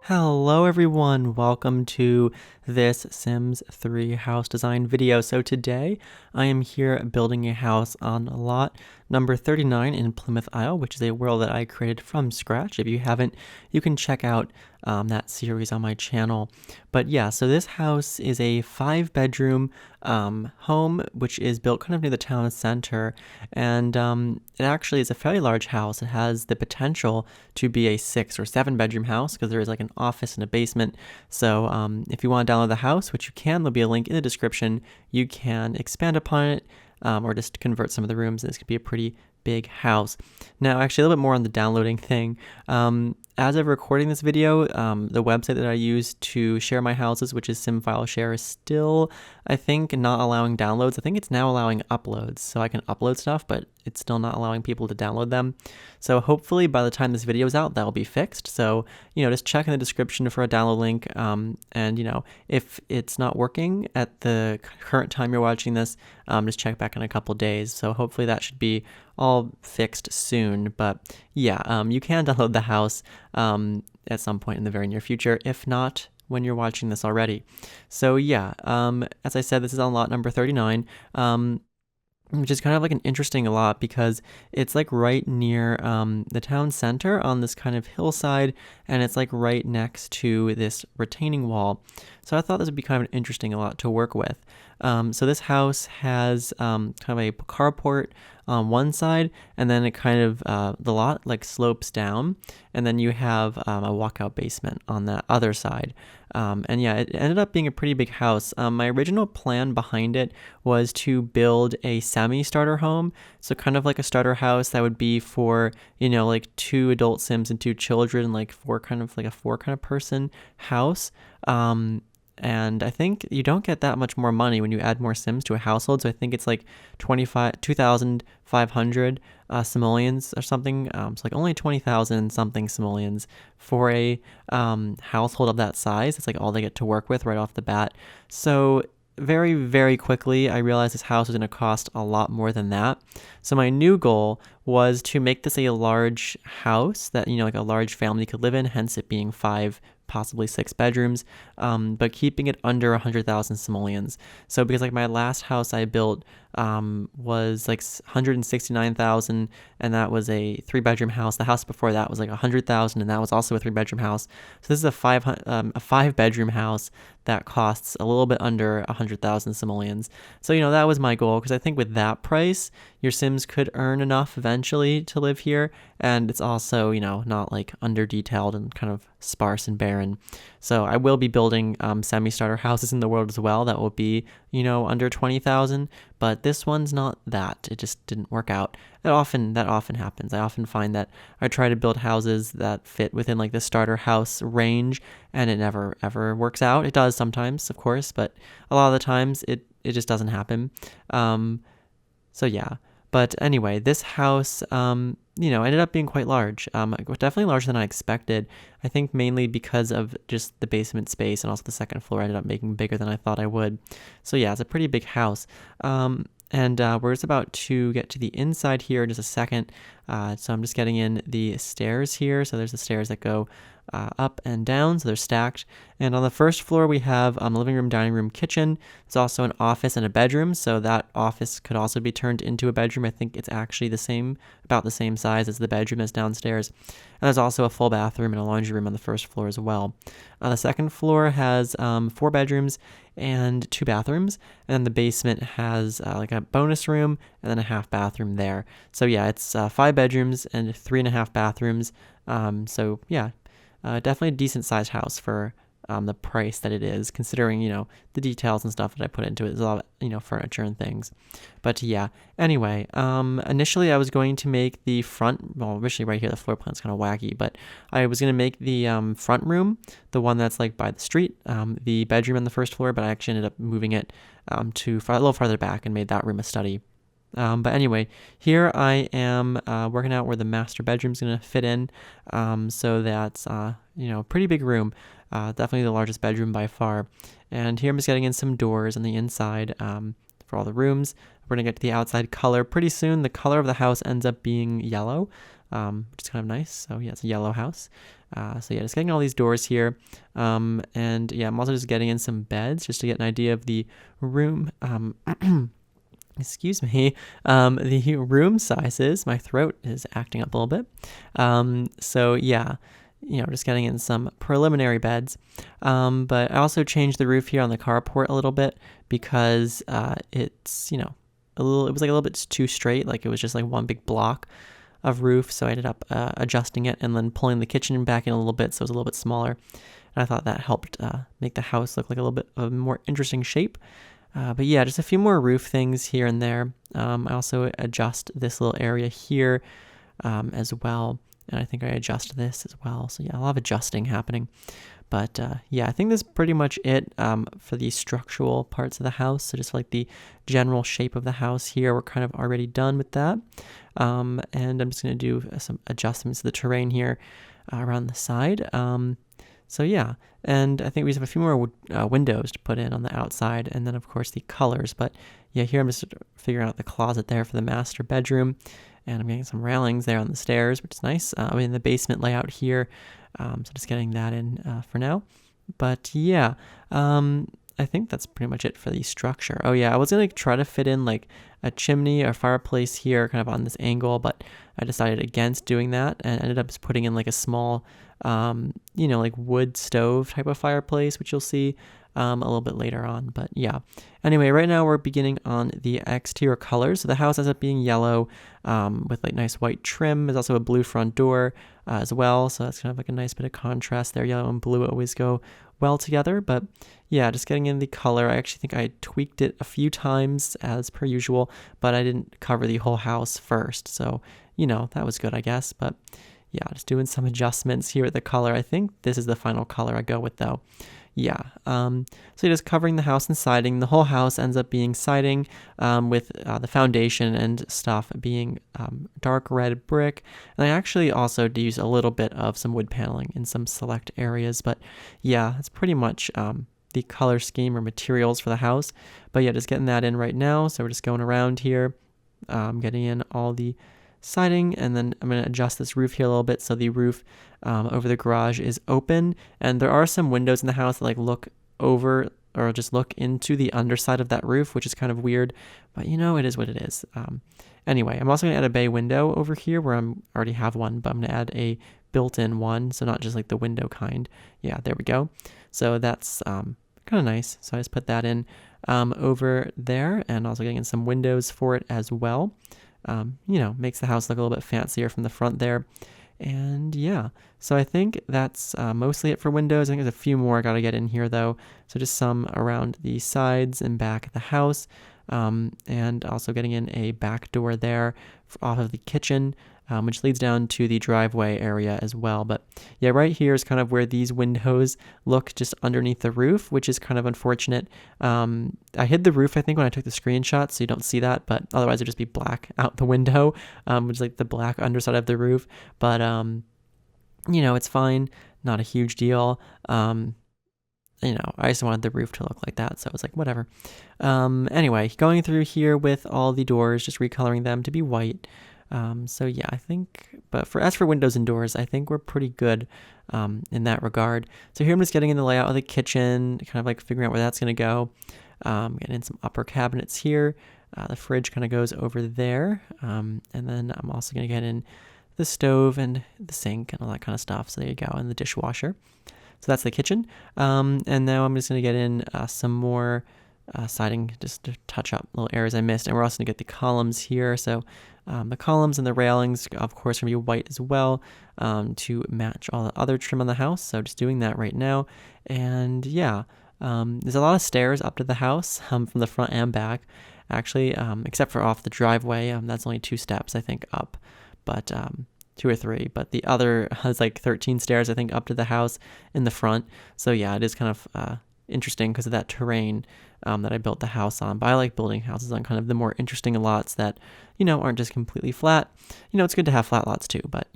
Hello everyone, welcome to this Sims 3 house design video. So today I am here building a house on lot number 39 in Plymouth Isle, which is a world that I created from scratch. If you haven't, you can check out that series on my channel. But yeah, so this house is a 5-bedroom home, which is built kind of near the town center. And it actually is a fairly large house. It has the potential to be a 6 or 7-bedroom house because there is like an office and a basement. So if you want to download the house, which you can, there'll be a link in the description. You can expand upon it or just convert some of the rooms. This could be a pretty big house. Now, actually, a little bit more on the downloading thing. As of recording this video, the website that I use to share my houses, which is SimFileShare, is still, I think, not allowing downloads. I think it's now allowing uploads, so I can upload stuff, but it's still not allowing people to download them. So hopefully by the time this video is out, that will be fixed. So, just check in the description for a download link. And, if it's not working at the current time you're watching this, just check back in a couple days. So hopefully that should be all fixed soon. But yeah, you can download the house at some point in the very near future, if not when you're watching this already. So yeah, as I said, this is on lot number 39. Which is kind of like an interesting lot because it's like right near the town center on this kind of hillside, and it's like right next to this retaining wall. So I thought this would be kind of an interesting lot to work with. So this house has kind of a carport on one side, and then it kind of the lot like slopes down, and then you have a walkout basement on the other side. And yeah, it ended up being a pretty big house. My original plan behind it was to build a semi-starter home, so kind of like a starter house that would be for, like 2 adult Sims and 2 children, like a 4 kind of person house. And I think you don't get that much more money when you add more Sims to a household. So I think it's like 2,500 simoleons or something. So like only 20,000 something simoleons for a household of that size. It's like all they get to work with right off the bat. So very, very quickly, I realized this house was going to cost a lot more than that. So my new goal was to make this a large house that, like a large family could live in, hence it being 5, possibly 6 bedrooms, but keeping it under 100,000 simoleons. So because like my last house I built was like 169,000, and that was a 3-bedroom house. The house before that was like 100,000, and that was also a 3-bedroom house. So this is a 5-bedroom house that costs a little bit under 100,000 simoleons. So that was my goal, because I think with that price, your Sims could earn enough eventually to live here, and it's also not like under detailed and kind of sparse and barren. So I will be building semi-starter houses in the world as well that will be under 20,000, but this one's not that. It just didn't work out. That often happens. I often find that I try to build houses that fit within like the starter house range, and it never ever works out. It does sometimes, of course, but a lot of the times it just doesn't happen. So yeah. But anyway, this house, ended up being quite large. Definitely larger than I expected. I think mainly because of just the basement space, and also the second floor ended up making bigger than I thought I would. So yeah, it's a pretty big house. And we're just about to get to the inside here in just a second. So I'm just getting in the stairs here. So there's the stairs that go up and down, so they're stacked. And on the first floor we have the living room, dining room, kitchen. There's also an office and a bedroom, so that office could also be turned into a bedroom. I think it's actually about the same size as the bedroom as downstairs. And there's also a full bathroom and a laundry room on the first floor as well. The second floor has 4 bedrooms and 2 bathrooms, and then the basement has like a bonus room and then a half bathroom there. So yeah, it's 5 bedrooms and 3.5 bathrooms. So yeah, definitely a decent sized house for the price that it is, considering the details and stuff that I put into it. There's a lot of furniture and things. But yeah, anyway, initially I was going to make the front, well, originally right here the floor plan's kind of wacky, but I was going to make the front room, the one that's like by the street, the bedroom on the first floor, but I actually ended up moving it to a little farther back and made that room a study. But anyway, here I am working out where the master bedroom's going to fit in. So that's, pretty big room. Definitely the largest bedroom by far. And here I'm just getting in some doors on the inside for all the rooms. We're going to get to the outside color pretty soon. The color of the house ends up being yellow. which is kind of nice. So yeah, it's a yellow house. So yeah, just getting all these doors here. And yeah, I'm also just getting in some beds just to get an idea of the room. Excuse me, the room sizes. My throat is acting up a little bit. So yeah, just getting in some preliminary beds. But I also changed the roof here on the carport a little bit because it's, it was like a little bit too straight. Like it was just like one big block of roof. So I ended up adjusting it and then pulling the kitchen back in a little bit so it was a little bit smaller. And I thought that helped make the house look like a little bit of a more interesting shape. But yeah, just a few more roof things here and there. I also adjust this little area here as well. And I think I adjust this as well. So yeah, a lot of adjusting happening. But yeah, I think that's pretty much it for the structural parts of the house. So just like the general shape of the house here, we're kind of already done with that. And I'm just going to do some adjustments to the terrain here around the side. So yeah, and I think we just have a few more windows to put in on the outside, and then of course the colors. But yeah, here I'm just figuring out the closet there for the master bedroom, and I'm getting some railings there on the stairs, which is nice. I'm in the basement layout here, so just getting that in for now. But yeah, I think that's pretty much it for the structure. Oh yeah, I was gonna try to fit in like a chimney or fireplace here kind of on this angle, but I decided against doing that and ended up just putting in like a small, like wood stove type of fireplace, which you'll see a little bit later on. But yeah, anyway, right now we're beginning on the exterior colors. So the house ends up being yellow with like nice white trim. There's also a blue front door as well. So that's kind of like a nice bit of contrast there. Yellow and blue always go well together. But yeah, just getting in the color. I actually think I tweaked it a few times as per usual, but I didn't cover the whole house first. So, that was good, I guess. But yeah, just doing some adjustments here with the color. I think this is the final color I go with though. Yeah, so just covering the house and siding. The whole house ends up being siding with the foundation and stuff being dark red brick. And I actually also use a little bit of some wood paneling in some select areas. But yeah, that's pretty much the color scheme or materials for the house. But yeah, just getting that in right now. So we're just going around here, getting in all the siding, and then I'm going to adjust this roof here a little bit so the roof over the garage is open, and there are some windows in the house that like look over or just look into the underside of that roof, which is kind of weird, but it is what it is. Anyway, I'm also going to add a bay window over here where I already have one, but I'm going to add a built-in one, so not just like the window kind. Yeah, there we go. So that's kind of nice. So I just put that in over there, and also getting in some windows for it as well. Makes the house look a little bit fancier from the front there. And yeah, so I think that's mostly it for windows. I think there's a few more I got to get in here though. So just some around the sides and back of the house. And also getting in a back door there off of the kitchen, which leads down to the driveway area as well. But yeah, right here is kind of where these windows look just underneath the roof, which is kind of unfortunate. I hid the roof, I think, when I took the screenshot, so you don't see that, but otherwise it'd just be black out the window, which is like the black underside of the roof. But, it's fine. Not a huge deal. I just wanted the roof to look like that, so I was like, whatever. Anyway, going through here with all the doors, just recoloring them to be white. So yeah, I think, but as for windows and doors, I think we're pretty good in that regard. So here I'm just getting in the layout of the kitchen, kind of like figuring out where that's going to go. Getting in some upper cabinets here. The fridge kind of goes over there. And then I'm also going to get in the stove and the sink and all that kind of stuff. So there you go, and the dishwasher. So that's the kitchen. And now I'm just going to get in some more siding just to touch up little areas I missed. And we're also going to get the columns here. So the columns and the railings, of course, are going to be white as well to match all the other trim on the house. So just doing that right now. And yeah, there's a lot of stairs up to the house from the front and back, actually, except for off the driveway. That's only 2 steps, I think, up. But 2 or 3, but the other has like 13 stairs, I think, up to the house in the front. So yeah, it is kind of interesting because of that terrain that I built the house on. But I like building houses on kind of the more interesting lots that, aren't just completely flat. It's good to have flat lots too, but,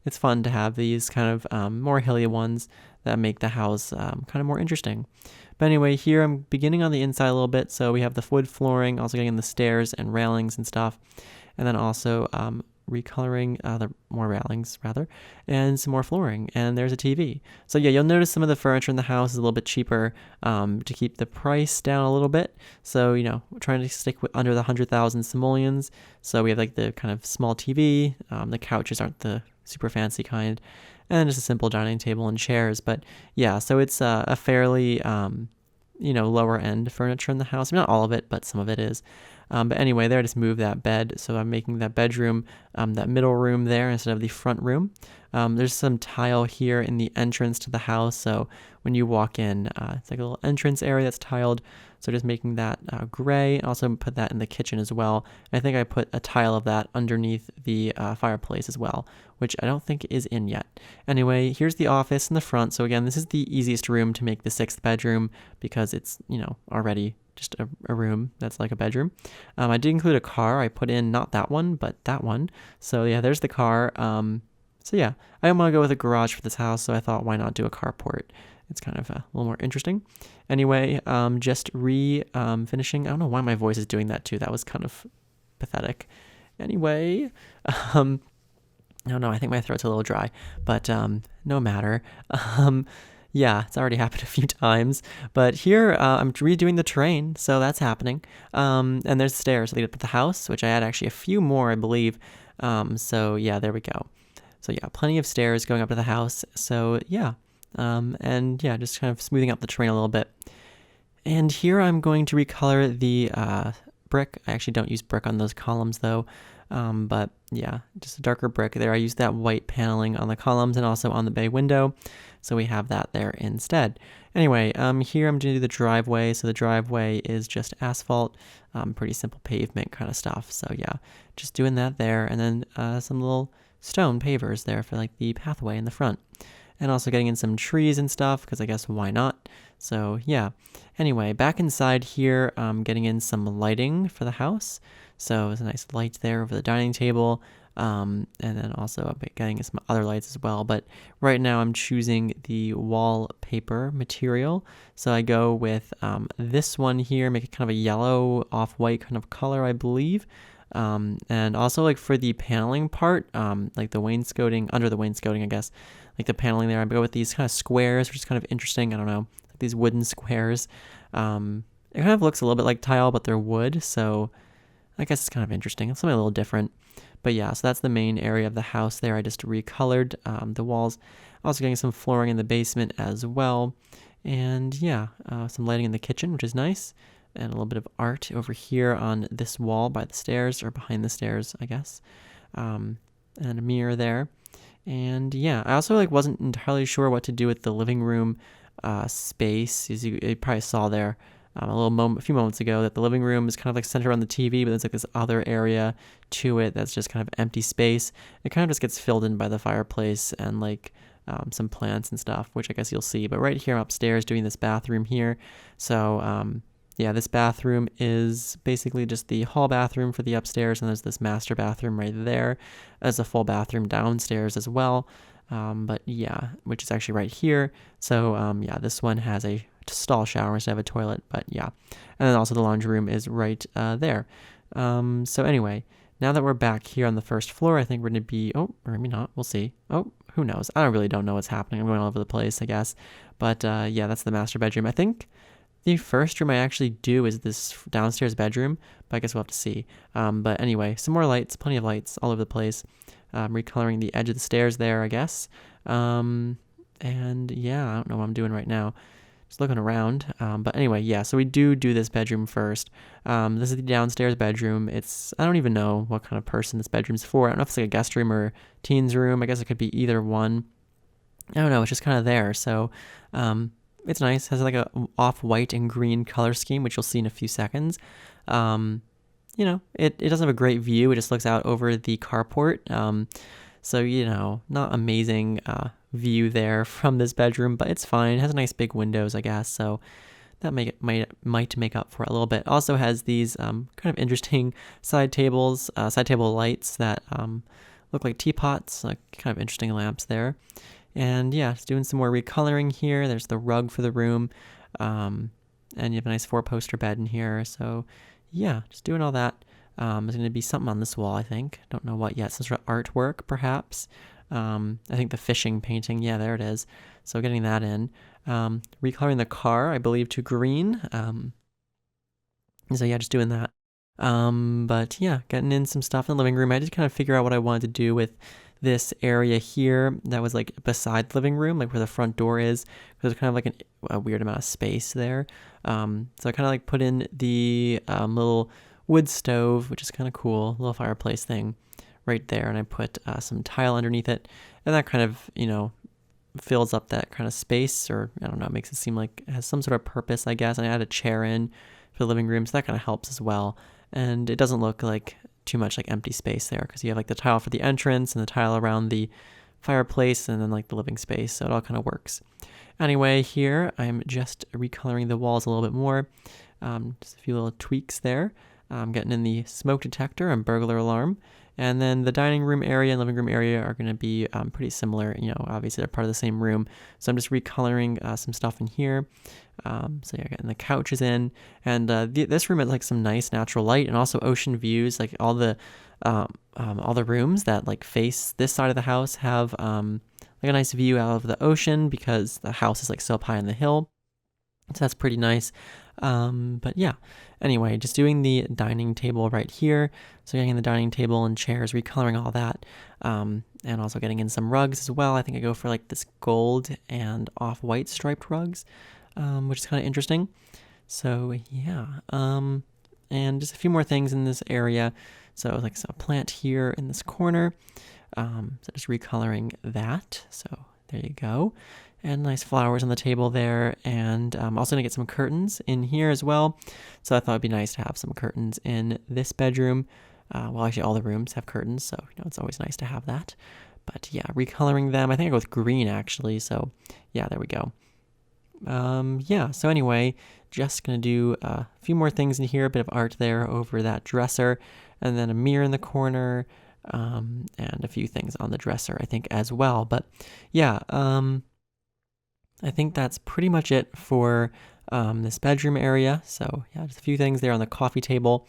it's fun to have these kind of more hilly ones that make the house kind of more interesting. But anyway, here I'm beginning on the inside a little bit. So we have the wood flooring, also getting in the stairs and railings and stuff. And then also recoloring the more railings rather, and some more flooring, and there's a TV. So yeah, you'll notice some of the furniture in the house is a little bit cheaper to keep the price down a little bit. So we're trying to stick under the 100,000 simoleons. So we have like the kind of small TV. The couches aren't the super fancy kind, and just a simple dining table and chairs. But yeah, so it's a fairly lower end furniture in the house. Not all of it, but some of it is. But anyway, there I just moved that bed. So I'm making that bedroom, that middle room there instead of the front room. There's some tile here in the entrance to the house. So when you walk in, it's like a little entrance area that's tiled. So just making that gray, and also put that in the kitchen as well. And I think I put a tile of that underneath the fireplace as well, which I don't think is in yet. Anyway, here's the office in the front. So again, this is the easiest room to make the 6th bedroom because it's, already just a room that's like a bedroom. I did include a car. I put in not that one, but that one. So yeah, there's the car. So yeah, I didn't want to go with a garage for this house, so I thought, why not do a carport? It's kind of a little more interesting. Anyway, just finishing. I don't know why my voice is doing that too. That was kind of pathetic. Anyway, I don't know. I think my throat's a little dry, but no matter. Yeah, it's already happened a few times. But here, I'm redoing the train, so that's happening. And there's stairs leading up to the house, which I had actually a few more, I believe. So yeah, there we go. So yeah, plenty of stairs going up to the house. So yeah. And yeah, just kind of smoothing out the terrain a little bit. And here I'm going to recolor the brick. I actually don't use brick on those columns though. But yeah, just a darker brick there. I used that white paneling on the columns and also on the bay window. So we have that there instead. Anyway, here I'm going to do the driveway. So the driveway is just asphalt, pretty simple pavement kind of stuff. So yeah, just doing that there. And then some little stone pavers there for like the pathway in the front. And also getting in some trees and stuff, because I guess why not? So yeah. Anyway, back inside here, getting in some lighting for the house. So there's a nice light there over the dining table. And then also getting some other lights as well. But right now I'm choosing the wallpaper material. So I go with this one here, make it kind of a yellow off-white kind of color, I believe. And also like for the paneling part, like the wainscoting, under the wainscoting, I guess, like the paneling there, I go with these kind of squares, which is kind of interesting. I don't know, like these wooden squares. It kind of looks a little bit like tile, but they're wood. So I guess it's kind of interesting. It's something a little different. But yeah, so that's the main area of the house there. I just recolored the walls. Also getting some flooring in the basement as well. And yeah, some lighting in the kitchen, which is nice. And a little bit of art over here on this wall by the stairs, or behind the stairs, I guess. And a mirror there. And yeah, I also wasn't entirely sure what to do with the living room space. As you probably saw there a few moments ago, that the living room is kind of like centered around the TV, but there's like this other area to it that's just kind of empty space. It kind of just gets filled in by the fireplace and some plants and stuff, which I guess you'll see. But right here, I'm upstairs doing this bathroom here. So yeah, this bathroom is basically just the hall bathroom for the upstairs, and there's this master bathroom right there as a full bathroom downstairs as well. But yeah, which is actually right here. So yeah, this one has a stall shower instead of a toilet, but yeah. And then also the laundry room is right there. So anyway, now that we're back here on the first floor, I think we're going to be, or maybe not, we'll see. Who knows? I don't know what's happening. I'm going all over the place, I guess. But yeah, that's the master bedroom. I think the first room I actually do is this downstairs bedroom, but I guess we'll have to see. But anyway, some more lights, plenty of lights all over the place. Recoloring the edge of the stairs there, I guess. And yeah, I don't know what I'm doing right now. Just looking around. But anyway, yeah, so we do this bedroom first. This is the downstairs bedroom. I don't even know what kind of person this bedroom's for. I don't know if it's like a guest room or teens room. I guess it could be either one. I don't know. It's just kind of there. So, it's nice. It has like a off-white and green color scheme, which you'll see in a few seconds. It doesn't have a great view. It just looks out over the carport. So, not amazing view there from this bedroom, but it's fine. It has nice big windows, I guess. So that might make up for it a little bit. Also has these kind of interesting side table lights that look like teapots, like kind of interesting lamps there. And yeah, just doing some more recoloring here. There's the rug for the room. And you have a nice 4-poster bed in here. So yeah, just doing all that. There's going to be something on this wall, I think. Don't know what yet. Some sort of artwork, perhaps. I think the fishing painting. Yeah, there it is. So getting that in. Recoloring the car, I believe, to green. So yeah, just doing that. But yeah, getting in some stuff in the living room. I just kind of figure out what I wanted to do with this area here that was like beside the living room, like where the front door is. There's kind of like a weird amount of space there. So I kind of like put in the little wood stove, which is kind of cool, little fireplace thing right there. And I put some tile underneath it. And that kind of, fills up that kind of space, or I don't know, makes it seem like it has some sort of purpose, I guess. And I add a chair in for the living room, so that kind of helps as well. And it doesn't look like too much like empty space there, because you have like the tile for the entrance and the tile around the fireplace and then like the living space, so it all kind of works. Anyway, here I'm just recoloring the walls a little bit more. Just a few little tweaks there. Getting in the smoke detector and burglar alarm. And then the dining room area and living room area are going to be pretty similar. Obviously they're part of the same room. So I'm just recoloring some stuff in here. So yeah, getting the couches in. And this room has like some nice natural light and also ocean views. Like all the rooms that like face this side of the house have like a nice view out of the ocean, because the house is like so up high on the hill. So that's pretty nice. But yeah, anyway, just doing the dining table right here. So getting in the dining table and chairs, recoloring all that. And also getting in some rugs as well. I think I go for like this gold and off-white striped rugs, which is kind of interesting. So yeah, and just a few more things in this area. So like a plant here in this corner. So just recoloring that. So there you go. And nice flowers on the table there. And I'm also going to get some curtains in here as well. So I thought it'd be nice to have some curtains in this bedroom. Well, actually all the rooms have curtains, so it's always nice to have that. But yeah, recoloring them. I think I go with green actually. So yeah, there we go. Yeah, so anyway, just going to do a few more things in here. A bit of art there over that dresser. And then a mirror in the corner. And a few things on the dresser, I think, as well. But yeah, I think that's pretty much it for this bedroom area. So yeah, just a few things there on the coffee table.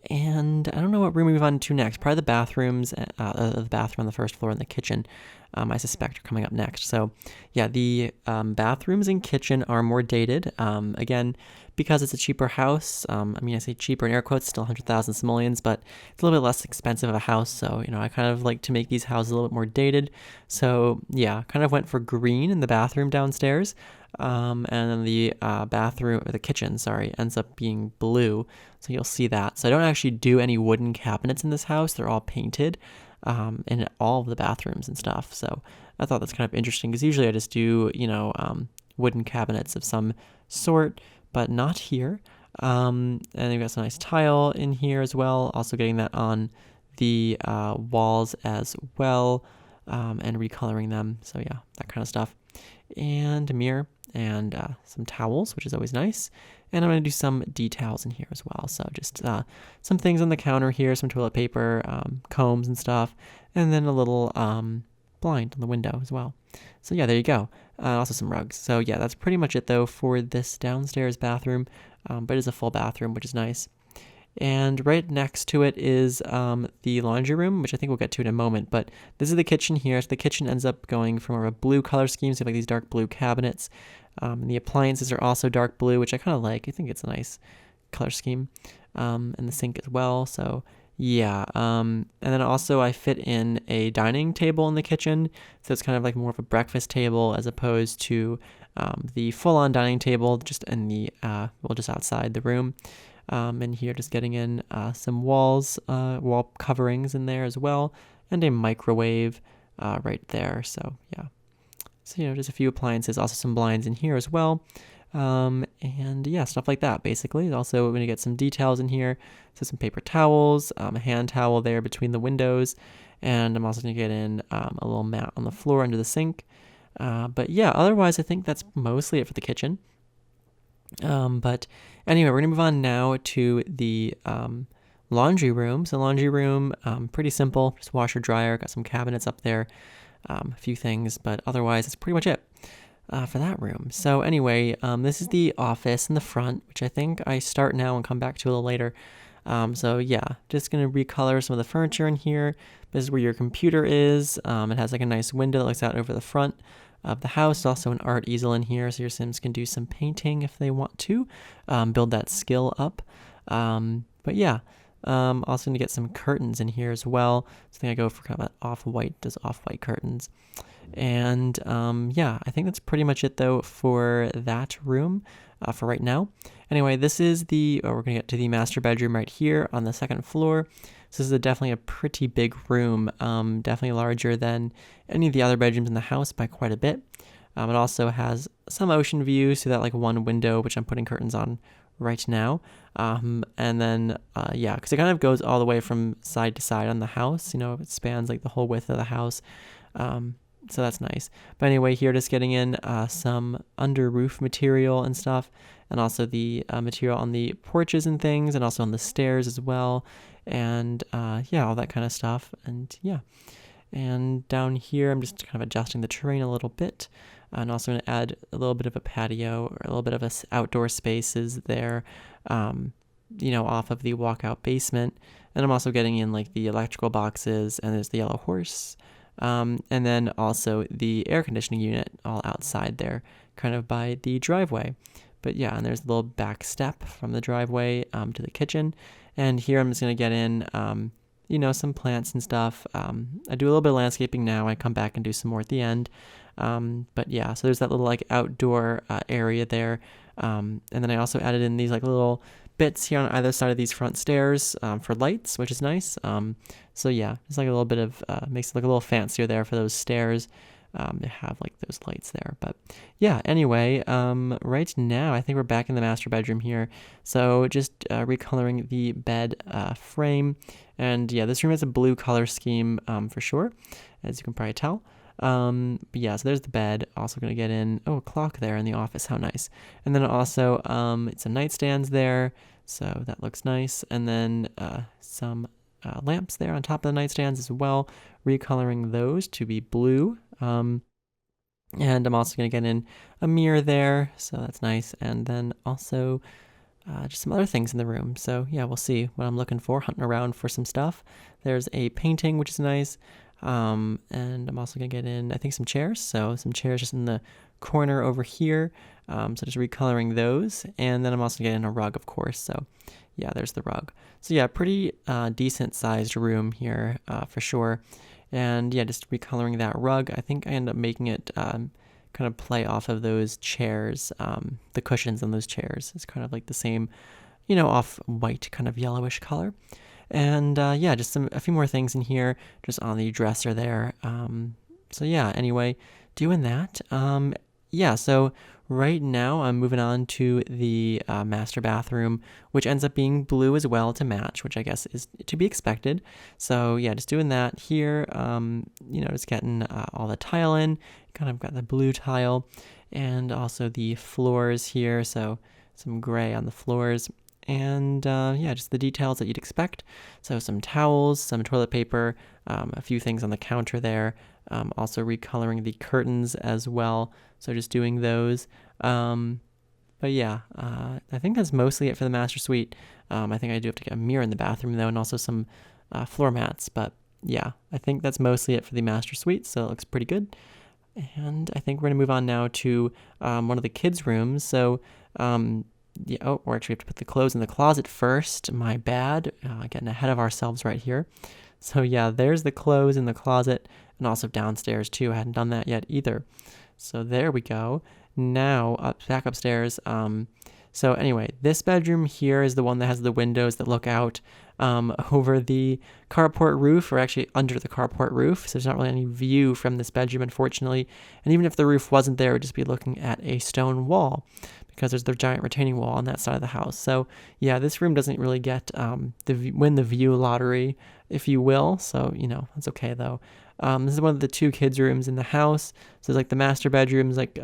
And I don't know what room we move on to next. Probably the bathrooms, the bathroom on the first floor and the kitchen, I suspect, are coming up next. So yeah, the bathrooms and kitchen are more dated. Again, because it's a cheaper house. I say cheaper in air quotes, still 100,000 simoleons, but it's a little bit less expensive of a house. So, I kind of like to make these houses a little bit more dated. So yeah, kind of went for green in the bathroom downstairs. And then the the kitchen, ends up being blue. So you'll see that. So I don't actually do any wooden cabinets in this house. They're all painted in all of the bathrooms and stuff. So I thought that's kind of interesting, because usually I just do, wooden cabinets of some sort, but not here. And you've got some nice tile in here as well. Also getting that on the walls as well, and recoloring them. So yeah, that kind of stuff. And a mirror and some towels, which is always nice. And I'm going to do some details in here as well. So just some things on the counter here, some toilet paper, combs and stuff, and then a little blind on the window as well. So yeah, there you go. Also some rugs. So yeah, that's pretty much it though for this downstairs bathroom, but it is a full bathroom, which is nice. And right next to it is the laundry room, which I think we'll get to in a moment. But this is the kitchen here. So the kitchen ends up going from a blue color scheme. So you have like these dark blue cabinets. And the appliances are also dark blue, which I kind of like. I think it's a nice color scheme. And the sink as well. So yeah. And then also I fit in a dining table in the kitchen. So it's kind of like more of a breakfast table as opposed to the full-on dining table just in the, just outside the room. And here just getting in some wall coverings in there as well, and a microwave right there. So yeah, so just a few appliances, also some blinds in here as well, and yeah, stuff like that basically. Also, we're going to get some details in here, so some paper towels, a hand towel there between the windows, and I'm also going to get in a little mat on the floor under the sink. But yeah, otherwise I think that's mostly it for the kitchen. But anyway, we're gonna move on now to the laundry room. So laundry room, pretty simple, just washer, dryer, got some cabinets up there, a few things, but otherwise it's pretty much it for that room. So anyway, this is the office in the front, which I think I start now and come back to a little later. So yeah, just gonna recolor some of the furniture in here. This is where your computer is. It has like a nice window that looks out over the front of the house. Also an art easel in here, so your Sims can do some painting if they want to, build that skill up. But yeah, also gonna get some curtains in here as well. So I think I go for kind of an off-white, does off-white curtains. And yeah, I think that's pretty much it though for that room for right now. Anyway, this is we're gonna get to the master bedroom right here on the second floor. So this is definitely a pretty big room, definitely larger than any of the other bedrooms in the house by quite a bit. It also has some ocean views through that like one window, which I'm putting curtains on right now. And then, yeah, because it kind of goes all the way from side to side on the house, it spans like the whole width of the house. So that's nice. But anyway, here just getting in some under roof material and stuff, and also the material on the porches and things, and also on the stairs as well. And yeah, all that kind of stuff. And yeah. And down here, I'm just kind of adjusting the terrain a little bit. And also going to add a little bit of a patio or a little bit of outdoor spaces there, off of the walkout basement. And I'm also getting in like the electrical boxes, and there's the yellow horse. And then also the air conditioning unit all outside there, kind of by the driveway. But yeah, and there's a little back step from the driveway to the kitchen. And here I'm just going to get in, some plants and stuff. I do a little bit of landscaping now. I come back and do some more at the end. But yeah, so there's that little like outdoor area there. And then I also added in these like little bits here on either side of these front stairs for lights, which is nice. So yeah, it's like a little bit of, makes it look a little fancier there for those stairs. To have like those lights there. But yeah, anyway, right now I think we're back in the master bedroom here. So just recoloring the bed frame. And yeah, this room has a blue color scheme for sure, as you can probably tell. But yeah, so there's the bed. Also going to get in, a clock there in the office. How nice. And then also some nightstands there. So that looks nice. And then some lamps there on top of the nightstands as well. Recoloring those to be blue. And I'm also going to get in a mirror there, so that's nice. And then also just some other things in the room. So yeah, we'll see what I'm looking for, hunting around for some stuff. There's a painting, which is nice. And I'm also going to get in, I think, some chairs. So some chairs just in the corner over here. So just recoloring those. And then I'm also getting a rug, of course. So yeah, there's the rug. So yeah, pretty decent sized room here for sure. And yeah, just recoloring that rug. I think I end up making it kind of play off of those chairs, the cushions on those chairs. It's kind of like the same, off-white kind of yellowish color. And yeah, just a few more things in here, just on the dresser there. So yeah, anyway, doing that. Yeah, so right now I'm moving on to the master bathroom, which ends up being blue as well to match, which I guess is to be expected. So yeah, just doing that here, just getting all the tile in, kind of got the blue tile, and also the floors here, so some gray on the floors. And yeah, just the details that you'd expect. So some towels, some toilet paper, a few things on the counter there. Also recoloring the curtains as well. So just doing those. But yeah, I think that's mostly it for the master suite. I think I do have to get a mirror in the bathroom though, and also some floor mats. But yeah, I think that's mostly it for the master suite. So it looks pretty good. And I think we're gonna move on now to one of the kids' rooms. So yeah, or actually we have to put the clothes in the closet first. My bad, getting ahead of ourselves right here. So yeah, there's the clothes in the closet, and also downstairs too. I hadn't done that yet either. So there we go. Now back upstairs. So anyway, this bedroom here is the one that has the windows that look out over the carport roof, or actually under the carport roof. So there's not really any view from this bedroom, unfortunately. And even if the roof wasn't there, it would just be looking at a stone wall, because there's the giant retaining wall on that side of the house. So yeah, this room doesn't really get win the view lottery, if you will. So that's okay though. This is one of the two kids' rooms in the house. So there's like the master bedroom's like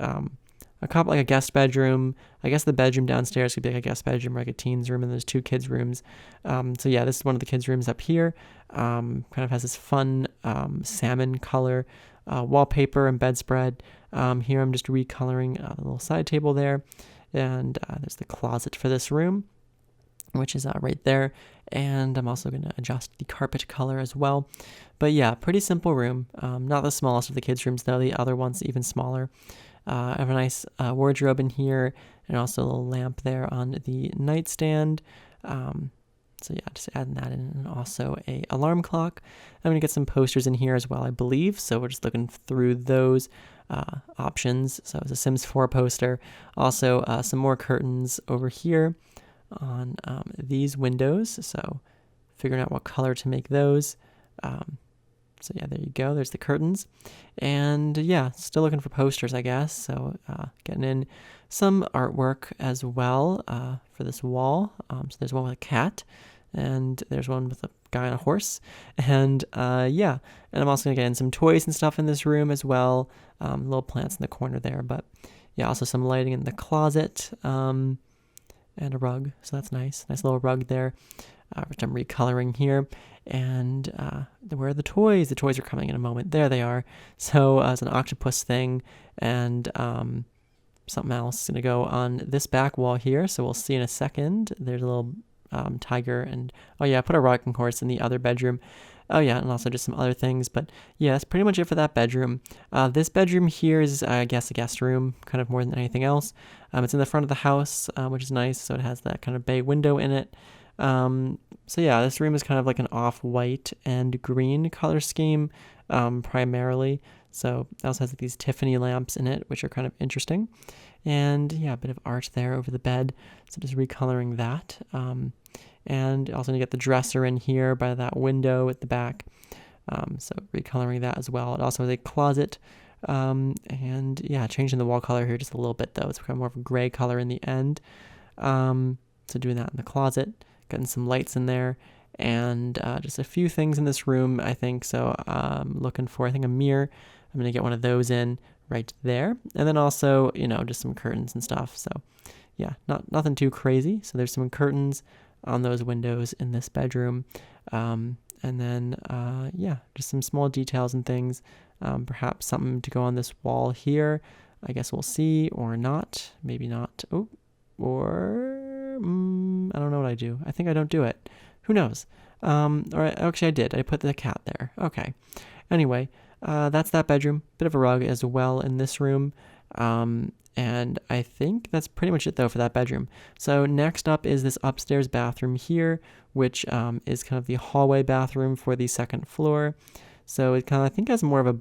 a couple, like a guest bedroom. I guess the bedroom downstairs could be like a guest bedroom or like a teens room, and there's two kids' rooms. So yeah, this is one of the kids' rooms up here. Kind of has this fun salmon color wallpaper and bedspread. Here I'm just recoloring the little side table there. And there's the closet for this room. which is right there. And I'm also going to adjust the carpet color as well. But yeah, pretty simple room. Not the smallest of the kids' rooms though. The other one's even smaller. I have a nice wardrobe in here, and also a little lamp there on the nightstand. So yeah, just adding that in, and also a alarm clock. I'm gonna get some posters in here as well, I believe. So we're just looking through those options. So it's a Sims 4 poster. Also some more curtains over here on these windows. So figuring out what color to make those. So yeah, there you go. There's the curtains. And yeah, still looking for posters, I guess. So getting in some artwork as well for this wall. So there's one with a cat, and there's one with a guy on a horse. And yeah, and I'm also going to get in some toys and stuff in this room as well. Little plants in the corner there. But yeah, also some lighting in the closet and a rug. So that's nice. Nice little rug there, which I'm recoloring here. And where are the toys? The toys are coming in a moment. There they are. So it's an octopus thing, and something else is going to go on this back wall here. So we'll see in a second. There's a little tiger, and oh yeah, I put a rocking horse in the other bedroom. Oh yeah, and also just some other things. But yeah, that's pretty much it for that bedroom. This bedroom here is, I guess, a guest room, kind of more than anything else. It's in the front of the house, which is nice. So it has that kind of bay window in it. So yeah, this room is kind of like an off-white and green color scheme, primarily. So it also has like these Tiffany lamps in it, which are kind of interesting. And yeah, a bit of art there over the bed. So just recoloring that. And also gonna get the dresser in here by that window at the back. So recoloring that as well. It also has a closet. And yeah, changing the wall color here just a little bit though. It's kind of more of a gray color in the end. So doing that in the closet. Getting some lights in there, and just a few things in this room, I think. So looking for, I think, a mirror. I'm going to get one of those in right there. And then also, just some curtains and stuff. So yeah, nothing too crazy. So there's some curtains on those windows in this bedroom. And then, yeah, just some small details and things. Perhaps something to go on this wall here. I guess we'll see, or not. Maybe not. Oh, or... I don't know what I do. I think I don't do it. Who knows? Or actually I did. I put the cat there. Okay. Anyway, that's that bedroom. Bit of a rug as well in this room. And I think that's pretty much it though for that bedroom. So next up is this upstairs bathroom here, which is kind of the hallway bathroom for the second floor. So it kind of, I think, has more of a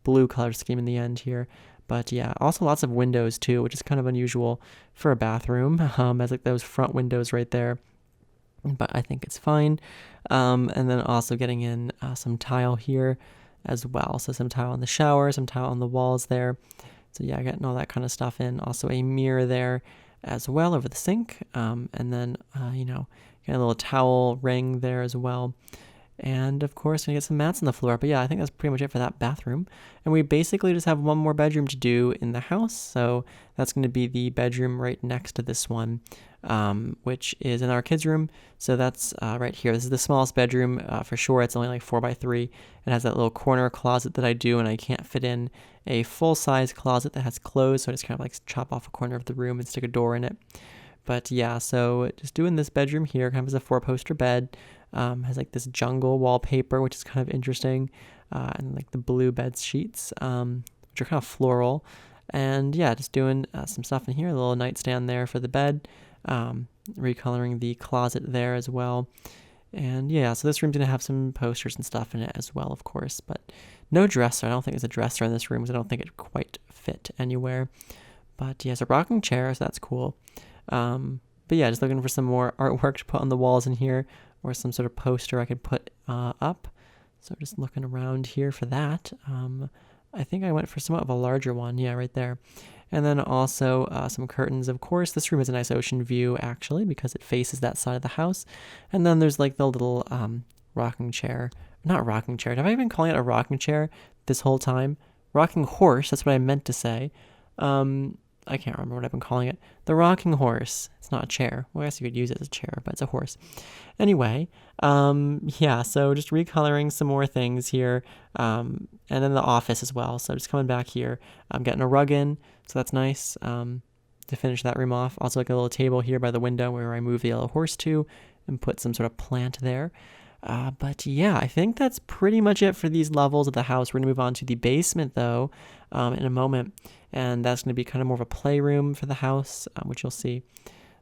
blue color scheme in the end here. But yeah, also lots of windows too, which is kind of unusual for a bathroom. Has like those front windows right there, but I think it's fine. And then also getting in some tile here as well. So some tile in the shower, some tile on the walls there. So yeah, getting all that kind of stuff in. Also a mirror there as well over the sink. And then, get a little towel ring there as well. And of course, gonna get some mats on the floor. But yeah, I think that's pretty much it for that bathroom. And we basically just have one more bedroom to do in the house. So that's going to be the bedroom right next to this one, which is in our kids' room. So that's right here. This is the smallest bedroom for sure. It's only like 4x3. It has that little corner closet that I do, and I can't fit in a full-size closet that has clothes. So I just kind of like chop off a corner of the room and stick a door in it. But yeah, so just doing this bedroom here, kind of as a 4-poster bed. Has like this jungle wallpaper, which is kind of interesting, and like the blue bed sheets, which are kind of floral. And yeah, just doing some stuff in here, a little nightstand there for the bed, recoloring the closet there as well. And yeah, so this room's gonna have some posters and stuff in it as well, of course, but no dresser. I don't think there's a dresser in this room because I don't think it quite fit anywhere. But yeah, it's a rocking chair, so that's cool. But yeah, just looking for some more artwork to put on the walls in here, or some sort of poster I could put up. So just looking around here for that. I think I went for somewhat of a larger one. Yeah, right there. And then also some curtains. Of course, this room has a nice ocean view, actually, because it faces that side of the house. And then there's like the little rocking chair. Not rocking chair. Have I been calling it a rocking chair this whole time? Rocking horse, that's what I meant to say. I can't remember what I've been calling it. The rocking horse. It's not a chair. Well, I guess you could use it as a chair, but it's a horse. Anyway, yeah, so just recoloring some more things here. And then the office as well. So just coming back here. I'm getting a rug in, so that's nice. to finish that room off. Also like a little table here by the window where I move the yellow horse to and put some sort of plant there. But yeah, I think that's pretty much it for these levels of the house. We're going to move on to the basement though in a moment. And that's going to be kind of more of a playroom for the house, which you'll see.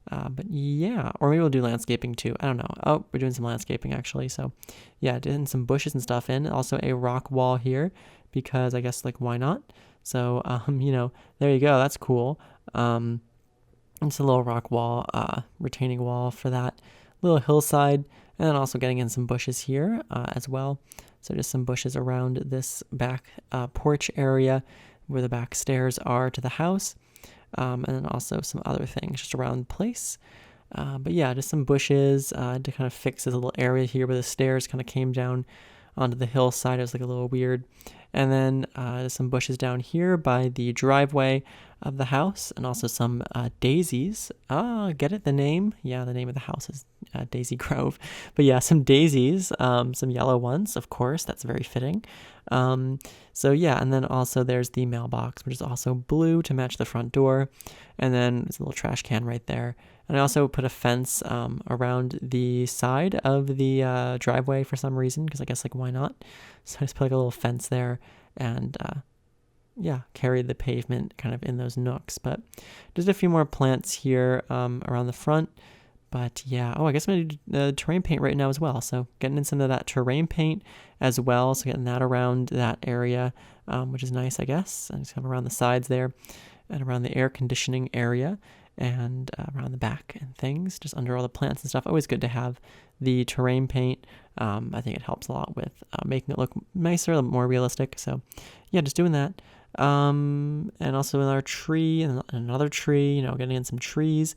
But yeah, or maybe we'll do landscaping too. I don't know. Oh, we're doing some landscaping actually. So yeah, doing some bushes and stuff in. Also a rock wall here because I guess like why not? So, there you go. That's cool. It's a little rock wall, retaining wall for that little hillside. And then also getting in some bushes here as well. So just some bushes around this back porch area where the back stairs are to the house. And then also some other things just around the place. But yeah, just some bushes to kind of fix this little area here where the stairs kind of came down onto the hillside. It was like a little weird. And then some bushes down here by the driveway of the house, and also some daisies. Get it? The name? Yeah, the name of the house is Daisy Grove. But yeah, some daisies, some yellow ones, of course. That's very fitting. So yeah, and then also there's the mailbox, which is also blue to match the front door. And then there's a little trash can right there. And I also put a fence around the side of the driveway for some reason, because I guess like why not? So I just put like a little fence there and yeah, carried the pavement kind of in those nooks. But just a few more plants here around the front. But yeah, I guess I'm going to do terrain paint right now as well. So getting in some of that terrain paint as well. So getting that around that area, which is nice, I guess. And just kind of around the sides there and around the air conditioning area and around the back and things, just under all the plants and stuff. Always good to have the terrain paint. I think it helps a lot with making it look nicer, more realistic. So yeah, just doing that. And also another tree and another tree, getting in some trees.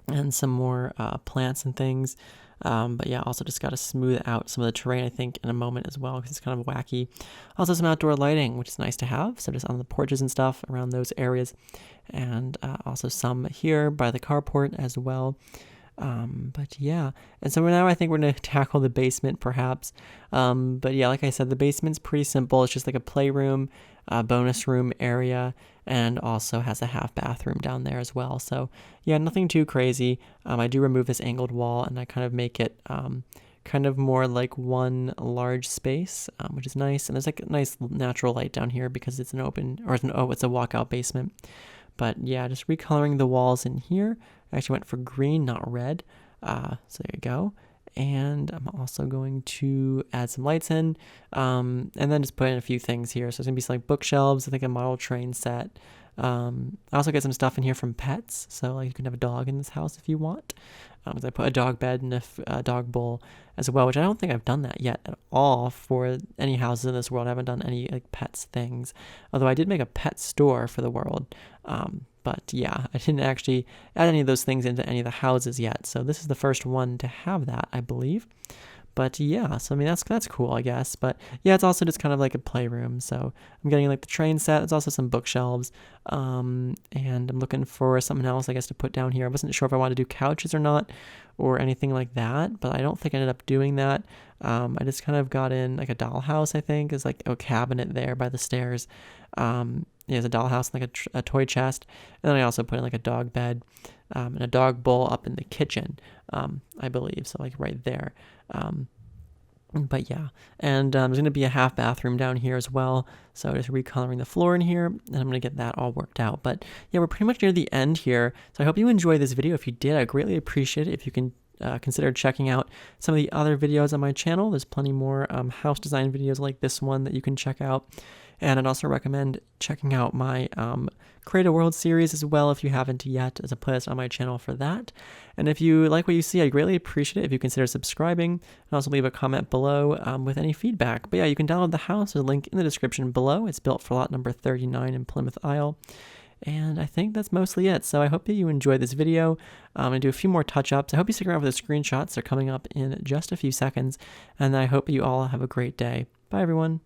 And some more plants and things. But yeah, also just got to smooth out some of the terrain, I think, in a moment as well, because it's kind of wacky. Also some outdoor lighting, which is nice to have. So just on the porches and stuff around those areas. And also some here by the carport as well. But yeah, and so now I think we're going to tackle the basement perhaps. But yeah, like I said, the basement's pretty simple. It's just like a playroom, bonus room area, and also has a half bathroom down there as well. So yeah, nothing too crazy. I do remove this angled wall and I kind of make it kind of more like one large space, which is nice. And there's like a nice natural light down here because it's an it's a walkout basement. But yeah, just recoloring the walls in here. I actually went for green, not red. So there you go. And I'm also going to add some lights in, and then just put in a few things here. So it's going to be some like bookshelves, I think a model train set. I also get some stuff in here from pets. So like you can have a dog in this house if you want. I put a dog bed and a dog bowl as well, which I don't think I've done that yet at all for any houses in this world. I haven't done any like pets things, although I did make a pet store for the world. But yeah, I didn't actually add any of those things into any of the houses yet. So this is the first one to have that, I believe. But yeah, so I mean, that's cool, I guess. But yeah, it's also just kind of like a playroom. So I'm getting like the train set. There's also some bookshelves. And I'm looking for something else, I guess, to put down here. I wasn't sure if I wanted to do couches or not or anything like that, but I don't think I ended up doing that. I just kind of got in like a dollhouse, I think, is like a cabinet there by the stairs. There's a dollhouse and like a toy chest. And then I also put in like a dog bed and a dog bowl up in the kitchen, I believe. So like right there. But yeah, and there's going to be a half bathroom down here as well. So just recoloring the floor in here, and I'm going to get that all worked out. But yeah, we're pretty much near the end here. So I hope you enjoyed this video. If you did, I greatly appreciate it if you can consider checking out some of the other videos on my channel. There's plenty more house design videos like this one that you can check out. And I'd also recommend checking out my Create a World series as well if you haven't yet. There's a playlist on my channel for that. And if you like what you see, I'd greatly appreciate it if you consider subscribing and also leave a comment below with any feedback. But yeah, you can download the house. There's a link in the description below. It's built for lot number 39 in Plymouth Isle. And I think that's mostly it. So I hope that you enjoyed this video. I'm going to do a few more touch-ups. I hope you stick around for the screenshots. They're coming up in just a few seconds. And I hope you all have a great day. Bye, everyone.